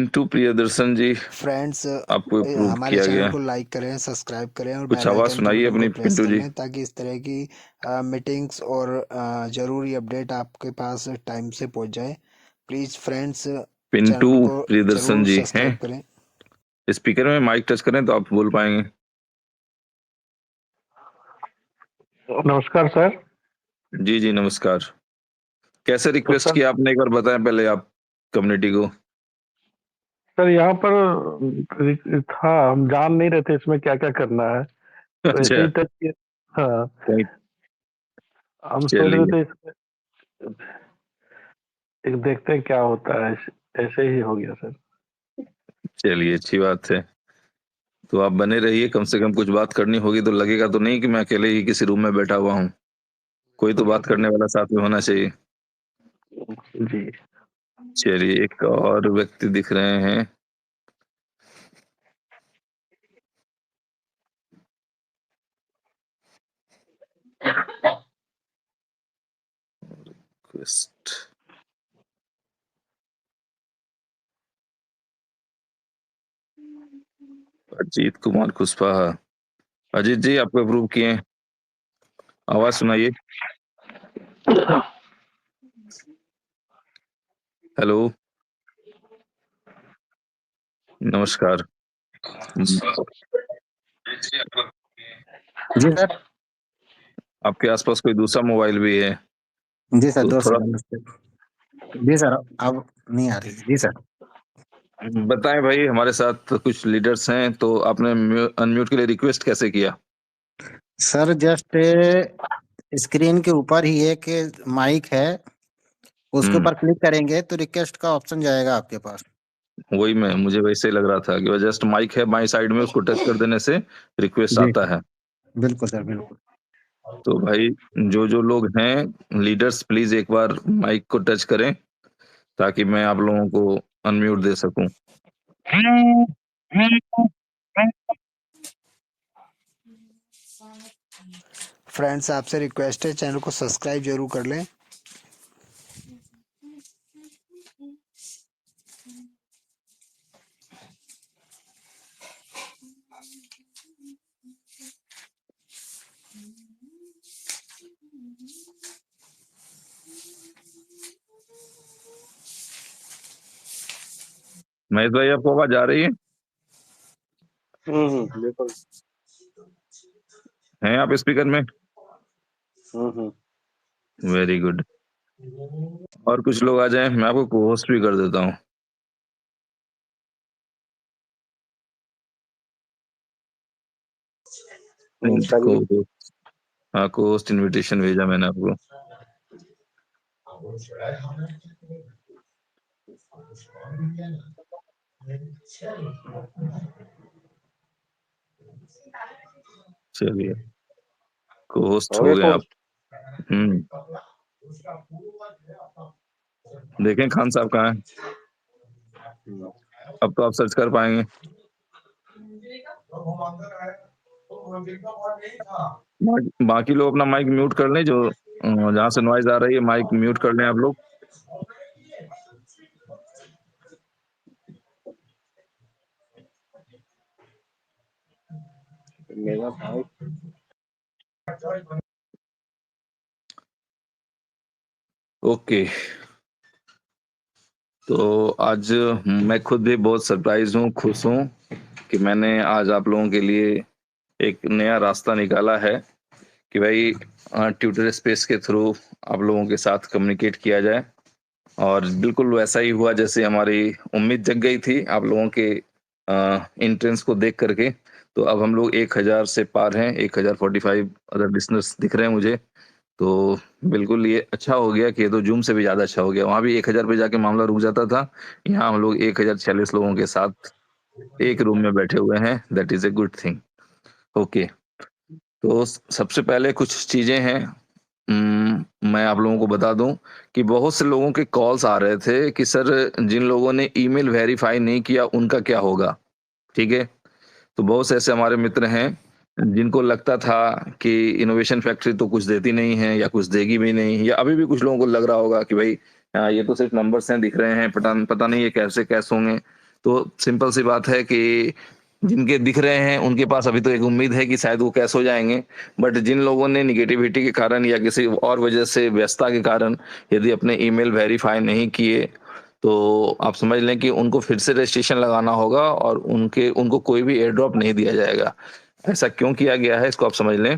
पिंटू प्रियदर्शन जी, friends आपको approve हमारे किया चैनल गया। को लाइक करें, सब्सक्राइब करें और कुछ बेल आवाज आइकन को भी सुनाइए अपनी बिल्कुल प्रेस पिंटू कर जी। लें ताकि इस तरह की मीटिंग्स और ज़रूरी अपडेट आपके पास टाइम से पहुंच जाए। प्लीज़ फ्रेंड्स पिंटू चैनल को प्रियदर्शन ज़रूर जी हैं। सब्सक्राइब करें। स्पीकर में माइक टच करें तो आप बोल पाएंगे। नमस्कार सर। जी जी नमस्कार। कैसे तो रिक्वेस्ट सर किया आपने, एक बार बताएं पहले आप कम्युनिटी को। सर यहाँ पर था, हम जान नहीं रहे थे इसमें क्या क्या करना है, तो ऐसे अच्छा, ही टच किया। हाँ, कहीं हम सोच रहे चलिए थे इसमें एक देखते हैं क्या होता है। ऐसे ही हो गया सर। चलिए, अच्छी बात है। तो आप बने रहिए, कम से कम कुछ बात करनी होगी तो लगेगा तो नहीं कि मैं अकेले ही किसी रूम में बैठा हुआ हूँ। कोई तो बात करने वाला साथ में होना चाहिए। जी। चलिए, एक और व्यक्ति दिख रहे हैं। रिक्वेस्ट अजीत कुमार कुशवाहा। अजीत जी, आपको अप्रूव किए हैं। आवाज सुनाइए। हेलो, नमस्कार। जी सर। आपके आसपास कोई दूसरा मोबाइल भी है जी सर, तो दो थोड़ा सेकंड। जी सर, अब नहीं आ रही है। जी सर। बताएं भाई। हमारे साथ कुछ लीडर्स हैं, तो आपने अनम्यूट के लिए रिक्वेस्ट कैसे किया? सर जस्ट स्क्रीन के ऊपर ही एक माइक है, उसके ऊपर क्लिक करेंगे तो रिक्वेस्ट का ऑप्शन जाएगा आपके पास। वही मुझे वैसे ही लग रहा था कि जस्ट माइक है बाई साइड में, उसको टच कर देने से रिक्वेस्ट जी आता है। बिल्कुल सर, बिल्कुल। तो भाई, जो जो लोग हैं लीडर्स, प्लीज एक बार माइक को टच करें ताकि मैं आप लोगों को अनम्यूट दे सकूं। फ्रेंड्स आपसे रिक्वेस्ट है चैनल को सब्सक्राइब जरूर कर लें। महेश भाई, आपको आवाज आ रही है? बिल्कुल। हैं आप स्पीकर में? हम्म। Very good. और कुछ लोग आ जाएं, मैं आपको को होस्ट भी कर देता हूँ। चलिए। हाँ, को होस्ट इनविटेशन भेजा मैंने आपको। चलिए, को होस्ट हो हो गया गए आप। कोर्स। देखें खान साहब कहाँ हैं? अब तो आप सर्च कर पाएंगे। बाकी लोग अपना माइक म्यूट कर लें, जो जहाँ से नॉइज आ रही है माइक म्यूट कर लें आप लोग। मेरा भाई ओके। तो आज मैं खुद भी बहुत सरप्राइज हूँ, खुश हूँ कि मैंने आज आप लोगों के लिए एक नया रास्ता निकाला है कि भाई ट्विटर स्पेस के थ्रू आप लोगों के साथ कम्युनिकेट किया जाए। और बिल्कुल वैसा ही हुआ जैसे हमारी उम्मीद जग गई थी आप लोगों के इंट्रेंस को देख करके। तो अब हम लोग 1000 से पार हैं, 1045 अदर लिसनर्स दिख रहे हैं मुझे। तो बिल्कुल ये अच्छा हो गया कि ये तो जूम से भी ज्यादा अच्छा हो गया। वहां भी 1000 पे जाके मामला रुक जाता था, यहाँ हम लोग 1046 लोगों के साथ एक रूम में बैठे हुए हैं। That is a good thing. Okay. तो सबसे पहले कुछ चीजें हैं। मैं आप लोगों को बता दूं कि बहुत से लोगों के कॉल्स आ रहे थे कि सर, जिन लोगों ने ईमेल वेरीफाई नहीं किया उनका क्या होगा। ठीक है। तो बहुत से ऐसे हमारे मित्र हैं जिनको लगता था कि इनोवेशन फैक्ट्री तो कुछ देती नहीं है या कुछ देगी भी नहीं, या अभी भी कुछ लोगों को लग रहा होगा कि भाई ये तो सिर्फ नंबर्स हैं, दिख रहे हैं, पता पता नहीं ये कैसे कैश होंगे। तो सिंपल सी बात है कि जिनके दिख रहे हैं उनके पास अभी तो एक उम्मीद है कि शायद वो कैश हो जाएंगे, बट जिन लोगों ने निगेटिविटी के कारण या किसी और वजह से व्यस्तता के कारण यदि अपने ईमेल वेरीफाई नहीं किए, तो आप समझ लें कि उनको फिर से रजिस्ट्रेशन लगाना होगा और उनको कोई भी एयर ड्रॉप नहीं दिया जाएगा। ऐसा क्यों किया गया है इसको आप समझ लें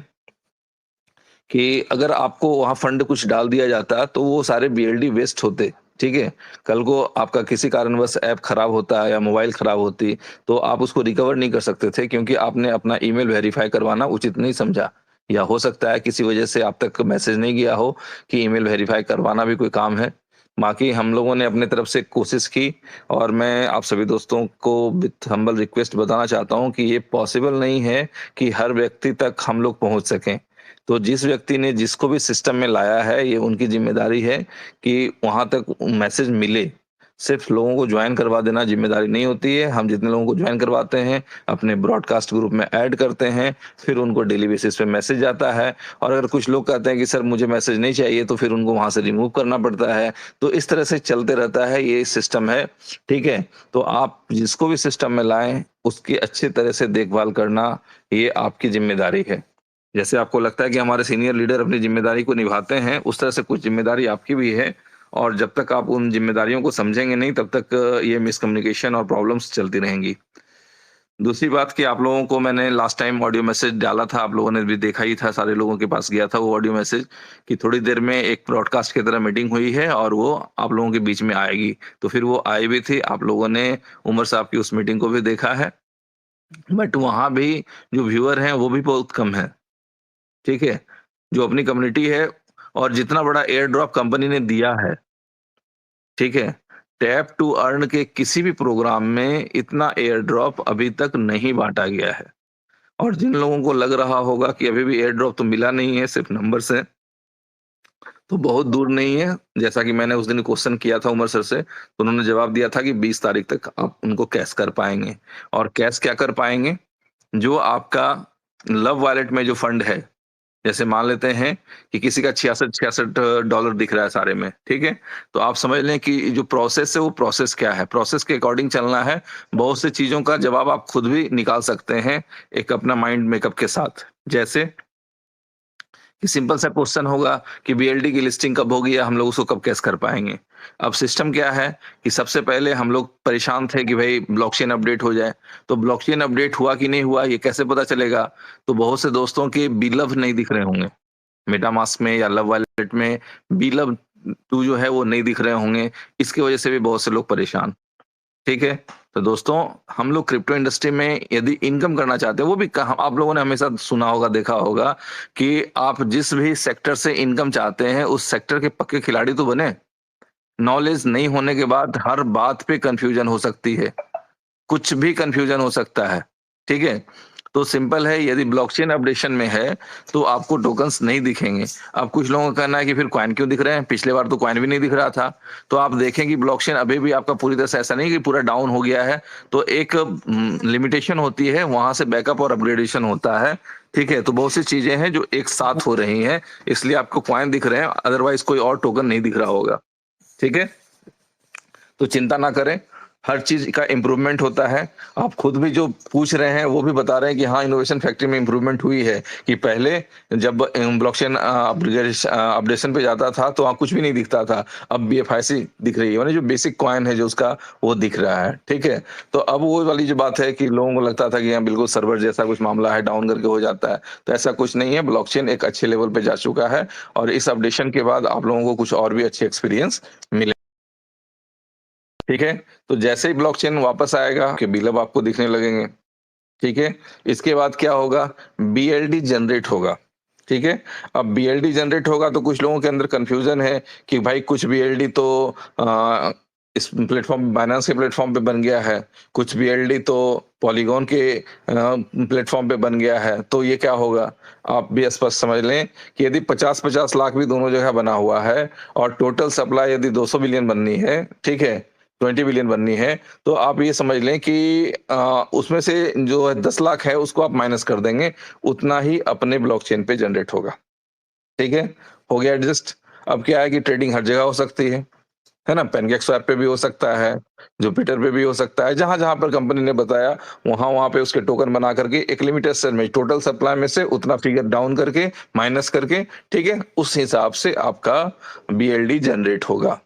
कि अगर आपको वहां फंड कुछ डाल दिया जाता तो वो सारे बीएलडी वेस्ट होते, ठीक है। कल को आपका किसी कारणवश ऐप खराब होता या मोबाइल खराब होती तो आप उसको रिकवर नहीं कर सकते थे, क्योंकि आपने अपना ईमेल वेरीफाई करवाना उचित नहीं समझा, या हो सकता है किसी वजह से आप तक मैसेज नहीं गया हो कि ईमेल वेरीफाई करवाना भी कोई काम है। बाकी हम लोगों ने अपने तरफ से कोशिश की, और मैं आप सभी दोस्तों को विथ हम्बल रिक्वेस्ट बताना चाहता हूं कि ये पॉसिबल नहीं है कि हर व्यक्ति तक हम लोग पहुंच सकें। तो जिस व्यक्ति ने जिसको भी सिस्टम में लाया है, ये उनकी जिम्मेदारी है कि वहां तक मैसेज मिले। सिर्फ लोगों को ज्वाइन करवा देना जिम्मेदारी नहीं होती है। हम जितने लोगों को ज्वाइन करवाते हैं, अपने ब्रॉडकास्ट ग्रुप में ऐड करते हैं, फिर उनको डेली बेसिस पे मैसेज आता है, और अगर कुछ लोग कहते हैं कि सर मुझे मैसेज नहीं चाहिए, तो फिर उनको वहां से रिमूव करना पड़ता है। तो इस तरह से चलते रहता है, ये सिस्टम है, ठीक है। तो आप जिसको भी सिस्टम में लाएं, उसकी अच्छी तरह से देखभाल करना ये आपकी जिम्मेदारी है। जैसे आपको लगता है कि हमारे सीनियर लीडर अपनी जिम्मेदारी को निभाते हैं, उस तरह से कुछ जिम्मेदारी आपकी भी है, और जब तक आप उन जिम्मेदारियों को समझेंगे नहीं, तब तक ये मिसकम्युनिकेशन और प्रॉब्लम्स चलती रहेंगी। दूसरी बात कि आप लोगों को मैंने लास्ट टाइम ऑडियो मैसेज डाला था, आप लोगों ने भी देखा ही था, सारे लोगों के पास गया था वो ऑडियो मैसेज कि थोड़ी देर में एक ब्रॉडकास्ट की तरह मीटिंग हुई है और वो आप लोगों के बीच में आएगी। तो फिर वो आई भी थी, आप लोगों ने उमर साहब की उस मीटिंग को भी देखा है, बट वहां भी जो व्यूअर हैं वो भी बहुत कम है, ठीक है। जो अपनी कम्युनिटी है, और जितना बड़ा एयर ड्रॉप कंपनी ने दिया है, ठीक है, टैप टू अर्न के किसी भी प्रोग्राम में इतना एयर ड्रॉप अभी तक नहीं बांटा गया है। और जिन लोगों को लग रहा होगा कि अभी भी एयर ड्रॉप तो मिला नहीं है, सिर्फ नंबर से, तो बहुत दूर नहीं है। जैसा कि मैंने उस दिन क्वेश्चन किया था उमर सर से, तो उन्होंने जवाब दिया था कि 20 तारीख तक आप उनको कैश कर पाएंगे। और कैश क्या कर पाएंगे? जो आपका लव वॉलेट में जो फंड है, जैसे मान लेते हैं कि किसी का $66 दिख रहा है सारे में, ठीक है। तो आप समझ लें कि जो प्रोसेस है वो प्रोसेस क्या है, प्रोसेस के अकॉर्डिंग चलना है। बहुत सी चीजों का जवाब आप खुद भी निकाल सकते हैं एक अपना माइंड मेकअप के साथ। जैसे कि सिंपल सा क्वेश्चन होगा कि बीएलडी की लिस्टिंग कब होगी, या हम लोग उसको कब कैश कर पाएंगे। अब सिस्टम क्या है कि सबसे पहले हम लोग परेशान थे कि भाई ब्लॉकचेन अपडेट हो जाए। तो ब्लॉकचेन अपडेट हुआ कि नहीं हुआ, ये कैसे पता चलेगा? तो बहुत से दोस्तों के बीलव नहीं दिख रहे होंगे मेटामास्क में या लव वॉलेट में, बीलव 2 जो है वो नहीं दिख रहे होंगे। इसकी वजह से भी बहुत से लोग परेशान, ठीक है। तो दोस्तों, हम लोग क्रिप्टो इंडस्ट्री में यदि इनकम करना चाहते हैं, वो भी आप लोगों ने हमेशा सुना होगा, देखा होगा कि आप जिस भी सेक्टर से इनकम चाहते हैं उस सेक्टर के पक्के खिलाड़ी तो बने। नॉलेज नहीं होने के बाद हर बात पे कंफ्यूजन हो सकती है, कुछ भी कंफ्यूजन हो सकता है, ठीक है। तो सिंपल है, यदि ब्लॉकचेन अपडेशन में है तो आपको टोकन्स नहीं दिखेंगे। अब कुछ लोगों का कहना है कि फिर कॉइन क्यों दिख रहे हैं, पिछले बार तो कॉइन भी नहीं दिख रहा था। तो आप देखें कि ब्लॉकचेन अभी भी आपका पूरी तरह से ऐसा नहीं कि पूरा डाउन हो गया है, तो एक लिमिटेशन होती है, वहां से बैकअप और अपग्रेडेशन होता है, ठीक है। तो बहुत सी चीजें हैं जो एक साथ हो रही हैं, इसलिए आपको कॉइन दिख रहे हैं, अदरवाइज कोई और टोकन नहीं दिख रहा होगा, ठीक है। तो चिंता ना करें, हर चीज का इम्प्रूवमेंट होता है। आप खुद भी जो पूछ रहे हैं वो भी बता रहे हैं कि हाँ, इनोवेशन फैक्ट्री में इम्प्रूवमेंट हुई है, कि पहले जब ब्लॉकचेन अपडेशन पे जाता था तो वहाँ कुछ भी नहीं दिखता था, अब BFIC दिख रही है, यानी जो बेसिक कॉइन है जो उसका, वो दिख रहा है, ठीक है। तो अब वो वाली जो बात है कि लोगों को लगता था कि हाँ बिल्कुल सर्वर जैसा कुछ मामला है, डाउन करके हो जाता है, तो ऐसा कुछ नहीं है। ब्लॉकचेन एक अच्छे लेवल पे जा चुका है, और इस अपडेशन के बाद आप लोगों को कुछ और भी अच्छे एक्सपीरियंस मिले, ठीक है। तो जैसे ही ब्लॉकचेन वापस आएगा कि बिलब आपको दिखने लगेंगे, ठीक है। इसके बाद क्या होगा, BLD जनरेट होगा, ठीक है। अब BLD जनरेट होगा तो कुछ लोगों के अंदर कंफ्यूजन है कि भाई कुछ BLD तो इस प्लेटफॉर्म, बाइनेंस के प्लेटफॉर्म पे बन गया है, कुछ BLD तो पॉलीगॉन के प्लेटफॉर्म पे बन गया है, तो ये क्या होगा? आप भी स्पष्ट समझ लें कि यदि 50-50 लाख भी दोनों जगह बना हुआ है, और टोटल सप्लाई यदि 200 बिलियन बननी है, ठीक है, 20 बिलियन बननी है, तो आप ये समझ लें कि उसमें से जो 10 लाख है उसको आप माइनस कर देंगे, उतना ही अपने ब्लॉकचेन पे जनरेट होगा, ठीक है। हो गया एडजस्ट। अब क्या है कि ट्रेडिंग हर जगह हो सकती है है ना? पैनकेकस्वैप पे भी हो सकता है, जुपिटर पे भी हो सकता है, जहाँ-जहाँ पर कंपनी ने बताया वहाँ-वहाँ पे उसके टोकन बना करके एक लिमिटेड सेल में टोटल सप्लाई में से उतना फिगर डाउन करके, माइनस करके, ठीक है? उस हिसाब से आपका बीएलडी जनरेट होगा।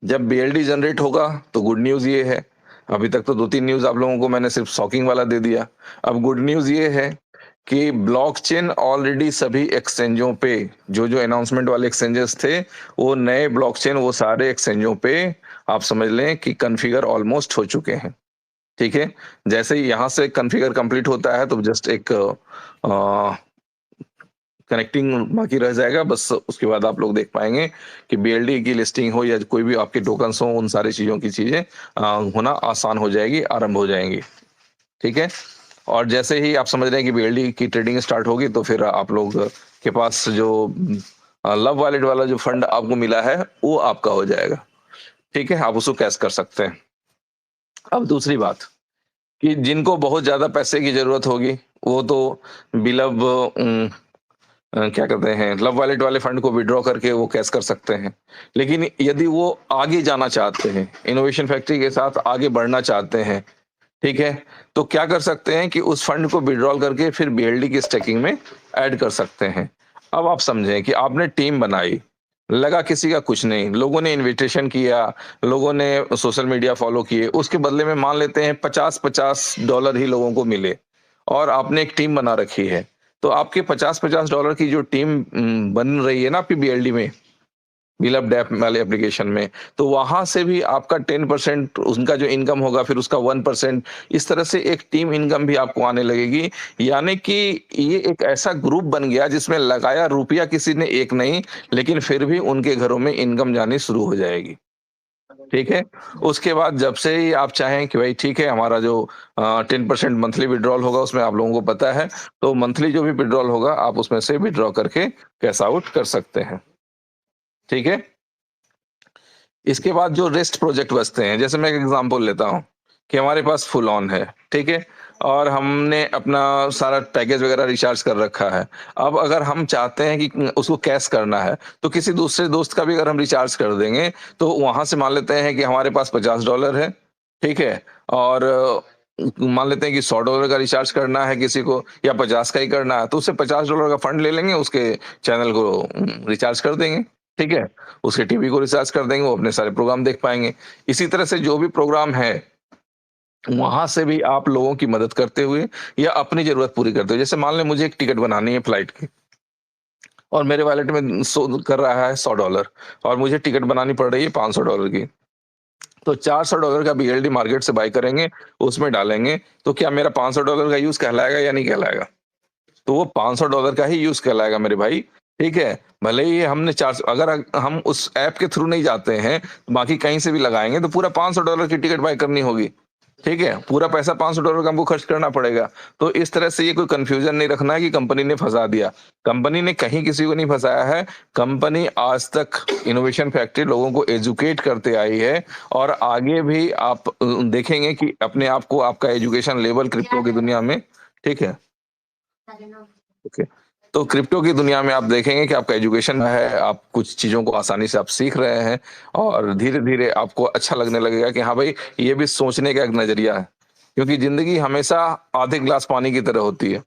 जब बीएलडी जनरेट होगा तो गुड न्यूज़ ये है, अभी तक तो 2-3 न्यूज़ आप लोगों को मैंने सिर्फ शॉकिंग वाला दे दिया। अब गुड न्यूज़ ये है कि ब्लॉकचेन ऑलरेडी सभी एक्सचेंजों पे जो अनाउंसमेंट वाले एक्सचेंजेस थे, वो नए ब्लॉकचेन वो सारे एक्सचेंजों पे आप समझ लें कि कॉन्फ़िगर ऑलमोस्ट हो चुके हैं। ठीक है? जैसे ही यहाँ से कॉन्फ़िगर कंप्लीट होता है तो जस्ट एक कनेक्टिंग बाकी रह जाएगा, बस उसके बाद आप लोग देख पाएंगे कि बीएलडी की लिस्टिंग हो या कोई भी आपके टोकन्स हो, उन सारी चीजों की चीजें होना आसान हो जाएगी, आरंभ हो जाएंगी। ठीक है? और जैसे ही आप समझ रहे हैं कि बीएलडी की ट्रेडिंग स्टार्ट होगी तो फिर आप लोग के पास जो लव वॉलेट वाला जो फंड आपको मिला है वो आपका हो जाएगा। ठीक है? आप उसको कैश कर सकते हैं। अब दूसरी बात कि जिनको बहुत ज्यादा पैसे की जरूरत होगी वो तो बिलव क्या कहते हैं लव वॉलेट वाले फंड को विड्रॉ करके वो कैश कर सकते हैं। लेकिन यदि वो आगे जाना चाहते हैं, इनोवेशन फैक्ट्री के साथ आगे बढ़ना चाहते हैं, ठीक है, तो क्या कर सकते हैं कि उस फंड को विड्रॉल करके फिर बीएलडी की स्टेकिंग में ऐड कर सकते हैं। अब आप समझें कि आपने टीम बनाई, लगा किसी का कुछ नहीं, लोगों ने इनविटेशन किया, लोगों ने सोशल मीडिया फॉलो किए, उसके बदले में मान लेते हैं $50-50 ही लोगों को मिले और आपने एक टीम बना रखी है, तो आपके $50-50 की जो टीम बन रही है ना आपकी बीएलडी में, बिलअप डैप वाले एप्लीकेशन में, तो वहां से भी आपका 10% उनका जो इनकम होगा, फिर उसका 1%, इस तरह से एक टीम इनकम भी आपको आने लगेगी। यानी कि ये एक ऐसा ग्रुप बन गया जिसमें लगाया रुपया किसी ने एक नहीं, लेकिन फिर भी उनके घरों में इनकम जानी शुरू हो जाएगी। ठीक है? उसके बाद जब से ही आप चाहें कि भाई ठीक है हमारा जो 10% मंथली विड्रॉल होगा उसमें आप लोगों को पता है, तो मंथली जो भी विड्रॉल होगा आप उसमें से विड्रॉ करके कैश आउट कर सकते हैं। ठीक है? इसके बाद जो रेस्ट प्रोजेक्ट बचते हैं, जैसे मैं एक एग्जांपल लेता हूँ कि हमारे पास फुल ऑन है, ठीक है? और हमने अपना सारा पैकेज वगैरह रिचार्ज कर रखा है। अब अगर हम चाहते हैं कि उसको कैश करना है, तो किसी दूसरे दोस्त का भी अगर हम रिचार्ज कर देंगे, तो वहां से मान लेते हैं कि हमारे पास $50 है, ठीक है? और मान लेते हैं कि $100 का रिचार्ज करना है किसी को या 50 का ही करना है, तो उससे $50 का फंड ले लेंगे, उसके चैनल को रिचार्ज कर देंगे, ठीक है? उसके टीवी को रिचार्ज कर देंगे, वो अपने सारे प्रोग्राम देख पाएंगे। इसी तरह से जो भी प्रोग्राम है, वहां से भी आप लोगों की मदद करते हुए या अपनी जरूरत पूरी करते हुए, जैसे मान लें मुझे एक टिकट बनानी है फ्लाइट की और मेरे वॉलेट में शो कर रहा है $100 और मुझे टिकट बनानी पड़ रही है $500 की, तो $400 का बीएलडी मार्केट से बाय करेंगे, उसमें डालेंगे, तो क्या मेरा $500 का यूज कहलाएगा या नहीं कहलाएगा? तो वो $500 का ही यूज कहलाएगा मेरे भाई। ठीक है? भले ही हमने 400, अगर हम उस ऐप के थ्रू नहीं जाते हैं, बाकी कहीं से भी लगाएंगे तो पूरा $500 की टिकट बाय करनी होगी। ठीक है? पूरा पैसा $500 का हमको खर्च करना पड़ेगा। तो इस तरह से ये कोई कंफ्यूजन नहीं रखना है कि कंपनी ने फंसा दिया। कंपनी ने कहीं किसी को नहीं फंसाया है। कंपनी आज तक इनोवेशन फैक्ट्री लोगों को एजुकेट करते आई है और आगे भी आप देखेंगे कि अपने आप को आपका एजुकेशन लेवल क्रिप्टो की दुनिया में, ठीक है? ओके, तो क्रिप्टो की दुनिया में आप देखेंगे कि आपका एजुकेशन है, आप कुछ चीजों को आसानी से आप सीख रहे हैं और धीरे धीरे आपको अच्छा लगने लगेगा कि हाँ भाई ये भी सोचने का एक नजरिया है, क्योंकि जिंदगी हमेशा आधे ग्लास पानी की तरह होती है।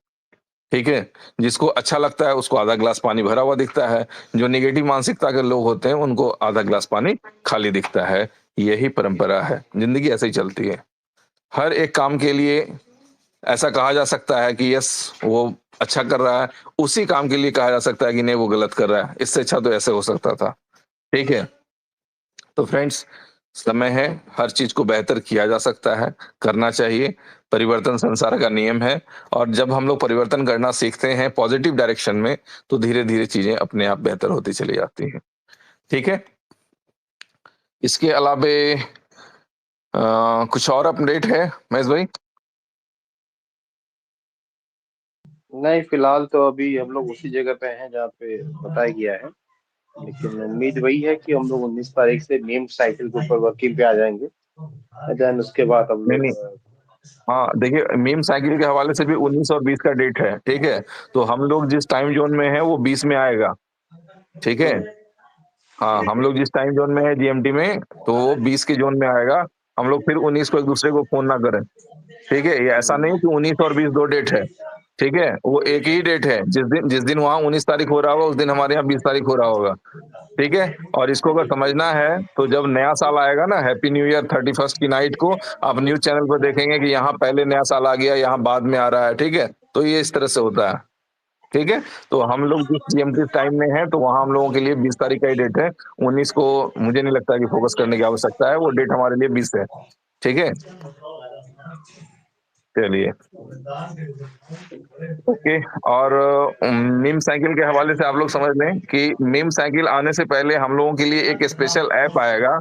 ठीक है? जिसको अच्छा लगता है उसको आधा ग्लास पानी भरा हुआ दिखता है, जो निगेटिव मानसिकता के लोग होते हैं उनको आधा ग्लास पानी खाली दिखता है। यही परंपरा है, जिंदगी ऐसे ही चलती है। हर एक काम के लिए ऐसा कहा जा सकता है कि यस वो अच्छा कर रहा है, उसी काम के लिए कहा जा सकता है कि नहीं वो गलत कर रहा है, इससे अच्छा तो ऐसे हो सकता था। ठीक है? तो फ्रेंड्स, समय है, हर चीज को बेहतर किया जा सकता है, करना चाहिए। परिवर्तन संसार का नियम है और जब हम लोग परिवर्तन करना सीखते हैं पॉजिटिव डायरेक्शन में, तो धीरे धीरे चीजें अपने आप बेहतर होती चली जाती हैं। ठीक है? इसके अलावे कुछ और अपडेट है महेश भाई? नहीं, फिलहाल तो अभी हम लोग उसी जगह पे हैं जहाँ पे बताया गया है, लेकिन उम्मीद वही है कि हम लोग 19 तारीख से मीम साइकिल के ऊपर वर्किंग पे आ जाएंगे। देन उसके बाद हम नहीं लोग नहीं, हाँ देखिए, मीम साइकिल के हवाले से भी 19 और 20 का डेट है, ठीक है? तो हम लोग जिस टाइम जोन में है वो 20 में आएगा, ठीक है? हाँ, हम लोग जिस टाइम जोन में है जीएमटी में, तो वो 20 के जोन में आएगा। हम लोग फिर 19 को एक दूसरे को फोन ना करें, ठीक है? ये ऐसा नहीं कि 19 और 20 दो डेट है, ठीक है? वो एक ही डेट है। जिस दिन वहाँ 19 तारीख हो रहा होगा, उस दिन हमारे यहाँ 20 तारीख हो रहा होगा, ठीक है? और इसको अगर समझना है तो जब नया साल आएगा ना, हैप्पी न्यू ईयर 31st की नाइट को आप न्यूज चैनल पर देखेंगे कि यहाँ पहले नया साल आ गया, यहाँ बाद में आ रहा है, ठीक है? तो ये इस तरह से होता है, ठीक है? तो हम लोग जिस जीएमटी टाइम में है, तो वहां हम लोगों के लिए 20 तारीख का ही डेट है। 19 को मुझे नहीं लगता कि फोकस करने की आवश्यकता है, वो डेट हमारे लिए 20 है, ठीक है? चलिए, ओके। और मीम साइकिल के हवाले से आप लोग समझ लें कि मीम साइकिल आने से पहले हम लोगों के लिए एक स्पेशल ऐप आएगा।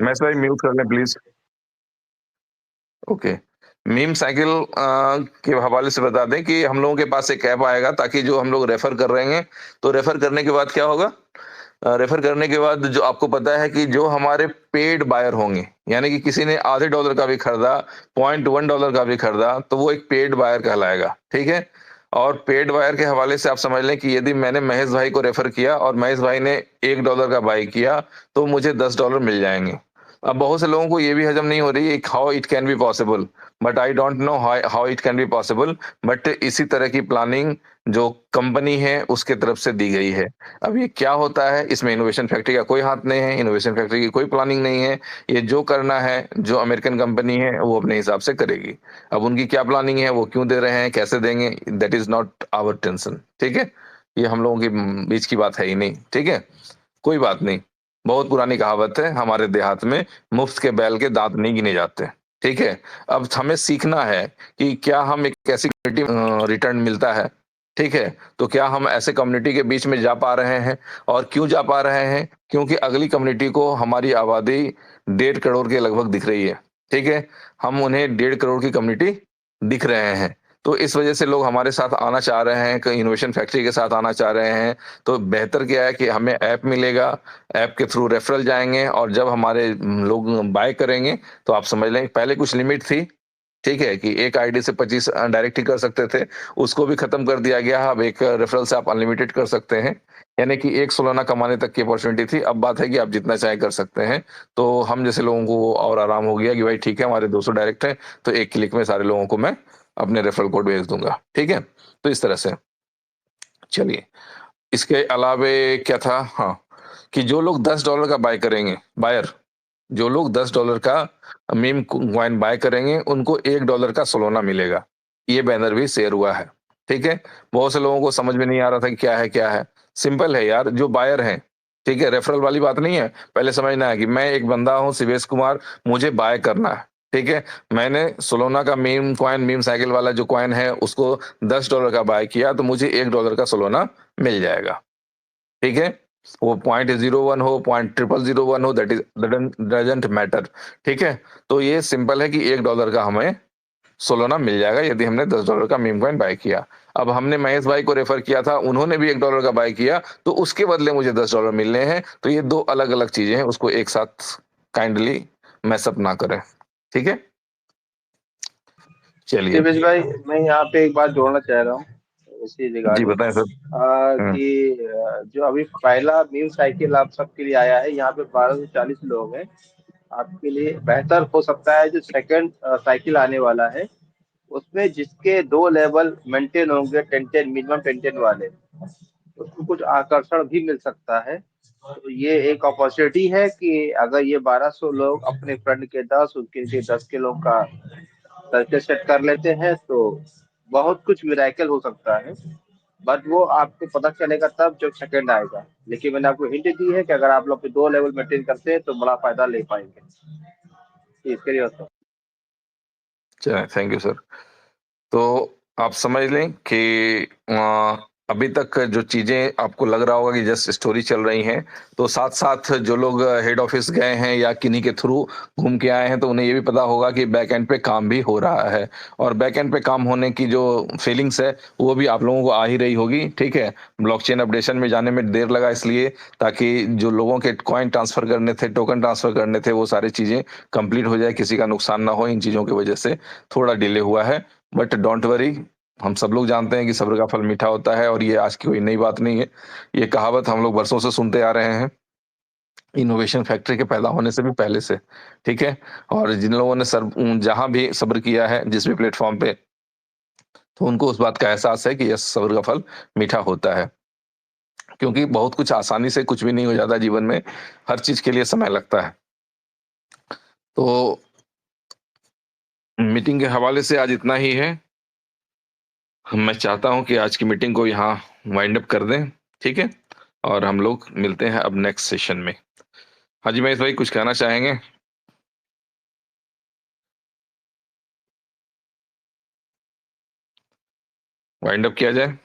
मैं भाई म्यूट कर लें प्लीज। ओके, मीम साइकिल के हवाले से बता दें कि हम लोगों के पास एक ऐप आएगा, ताकि जो हम लोग रेफर कर रहे हैं, तो रेफर करने के बाद क्या होगा, रेफर करने के बाद जो आपको पता है कि जो हमारे पेड बायर होंगे, यानी कि किसी ने आधे डॉलर का भी खरीदा, $0.1 का भी खरीदा, तो वो एक पेड बायर कहलाएगा, ठीक है? और पेड बायर के हवाले से आप समझ लें कि यदि मैंने महेश भाई को रेफर किया और महेश भाई ने $1 का बाई किया, तो मुझे $10 मिल जाएंगे। अब बहुत से लोगों को ये भी हजम नहीं हो रही है how it can be possible, but I don't know how it can be possible, but इसी तरह की प्लानिंग जो कंपनी है उसके तरफ से दी गई है। अब ये क्या होता है, इसमें इनोवेशन फैक्ट्री का कोई हाथ नहीं है, इनोवेशन फैक्ट्री की कोई प्लानिंग नहीं है। ये जो करना है, जो अमेरिकन कंपनी है वो अपने हिसाब से करेगी। अब उनकी क्या प्लानिंग है, वो क्यों दे रहे हैं, कैसे देंगे, that is not our tension, ठीक है? ये हम लोगों के बीच की बात है ही नहीं, ठीक है? कोई बात नहीं। बहुत पुरानी कहावत है हमारे देहात में, मुफ्त के बैल के दांत नहीं गिने जाते, ठीक है? अब हमें सीखना है कि क्या हम एक ऐसी कम्युनिटी रिटर्न मिलता है, ठीक है? तो क्या हम ऐसे कम्युनिटी के बीच में जा पा रहे हैं, और क्यों जा पा रहे हैं? क्योंकि अगली कम्युनिटी को हमारी आबादी 1.5 करोड़ के लगभग दिख रही है, ठीक है? हम उन्हें 1.5 करोड़ की कम्युनिटी दिख रहे हैं, तो इस वजह से लोग हमारे साथ आना चाह रहे हैं, कहीं इनोवेशन फैक्ट्री के साथ आना चाह रहे हैं। तो बेहतर क्या है कि हमें ऐप मिलेगा, ऐप के थ्रू रेफरल जाएंगे, और जब हमारे लोग बाय करेंगे, तो आप समझ लें पहले कुछ लिमिट थी, ठीक है, कि एक आईडी से 25 डायरेक्ट ही कर सकते थे, उसको भी खत्म कर दिया गया। अब एक रेफरल से आप अनलिमिटेड कर सकते हैं, यानी कि एक सोलाना कमाने तक की अपॉर्चुनिटी थी। अब बात है कि आप जितना चाहे कर सकते हैं। तो हम जैसे लोगों को और आराम हो गया कि भाई ठीक है, हमारे 200 डायरेक्ट है, तो एक क्लिक में सारे लोगों को मैं अपने रेफरल कोड भेज दूंगा, ठीक है? तो इस तरह से चलिए, इसके अलावे क्या था, हाँ, कि जो लोग $10 का बाय करेंगे, बायर जो लोग $10 का मीम कॉइन बाय करेंगे, उनको $1 का सोलोना मिलेगा। ये बैनर भी शेयर हुआ है, ठीक है? बहुत से लोगों को समझ में नहीं आ रहा था कि क्या है क्या है। सिंपल है यार, जो बायर हैं, ठीक है, रेफरल वाली बात नहीं है। पहले समझना है कि मैं एक बंदा हूं शिवेश कुमार, मुझे बाय करना है, ठीक है? मैंने सोलोना का मीम कॉइन, मीम साइकिल वाला जो कॉइन है, उसको $10 का बाय किया, तो मुझे $1 का सोलोना मिल जाएगा, ठीक है? वो 0.01 हो, 0.0001 हो, दैट इज डजंट मैटर, ठीक है? तो ये सिंपल है कि $1 का हमें सोलोना मिल जाएगा यदि हमने $10 का मीम कॉइन बाय किया। अब हमने महेश भाई को रेफर किया था, उन्होंने भी $1 का बाय किया, तो उसके बदले मुझे $10 मिलने हैं। तो ये दो अलग अलग चीजें हैं, उसको एक साथ काइंडली मैसअप ना करें, ठीक है? चलिए दिवेश भाई, मैं यहाँ पे एक बात जोड़ना चाह रहा हूँ इसी जी, रिगार्डिंग, बताएं सर। कि जो अभी पहला मीम साइकिल आप सबके लिए आया है, यहाँ पे 12 से 40 लोग हैं। आपके लिए बेहतर हो सकता है जो सेकंड साइकिल आने वाला है, उसमें जिसके 2 लेवल मेंटेन होंगे, 10-10 मिनिमम 10-10 वाले, उसको कुछ आकर्षण भी मिल सकता है। तो ये एक अपॉर्चुनिटी है कि अगर ये 1200 लोग अपने फ्रेंड के 10, उनके 10 के लोग का सर्कल सेट कर लेते हैं, तो बहुत कुछ मिराकल हो सकता है। बट वो आपको पता चलेगा तब जब सेकंड आएगा। लेकिन मैंने आपको हिंट दी है कि अगर आप लोग 2 लेवल मेंटेन करते हैं तो बड़ा फायदा ले पाएंगे। इसके लिए होता चलिए, थैंक यू सर। तो आप समझ लें कि अभी तक जो चीजें आपको लग रहा होगा कि जस्ट स्टोरी चल रही हैं, तो साथ साथ जो लोग हेड ऑफिस गए हैं या किन्हीं के थ्रू घूम के आए हैं, तो उन्हें ये भी पता होगा कि बैक एंड पे काम भी हो रहा है। और बैक एंड पे काम होने की जो फीलिंग्स है, वो भी आप लोगों को आ ही रही होगी, ठीक है? ब्लॉकचेन अपडेशन में जाने में देर लगा इसलिए, ताकि जो लोगों के कॉइन ट्रांसफर करने थे, टोकन ट्रांसफर करने थे, वो सारी चीजें कंप्लीट हो जाए, किसी का नुकसान ना हो। इन चीजों की वजह से थोड़ा डिले हुआ है, बट डोंट वरी, हम सब लोग जानते हैं कि सब्र का फल मीठा होता है, और ये आज की कोई नई बात नहीं है। ये कहावत हम लोग बरसों से सुनते आ रहे हैं, इनोवेशन फैक्ट्री के पैदा होने से भी पहले से, ठीक है। और जिन लोगों ने जहां भी सब्र किया है जिस भी प्लेटफॉर्म पे, तो उनको उस बात का एहसास है कि यह सब्र का फल मीठा होता है, क्योंकि बहुत कुछ आसानी से कुछ भी नहीं हो जाता जीवन में, हर चीज के लिए समय लगता है। तो मीटिंग के हवाले से आज इतना ही है। मैं चाहता हूं कि आज की मीटिंग को यहाँ वाइंड अप कर दें, ठीक है, और हम लोग मिलते हैं अब नेक्स्ट सेशन में। हाजी महेश भाई, कुछ कहना चाहेंगे? वाइंड अप किया जाए।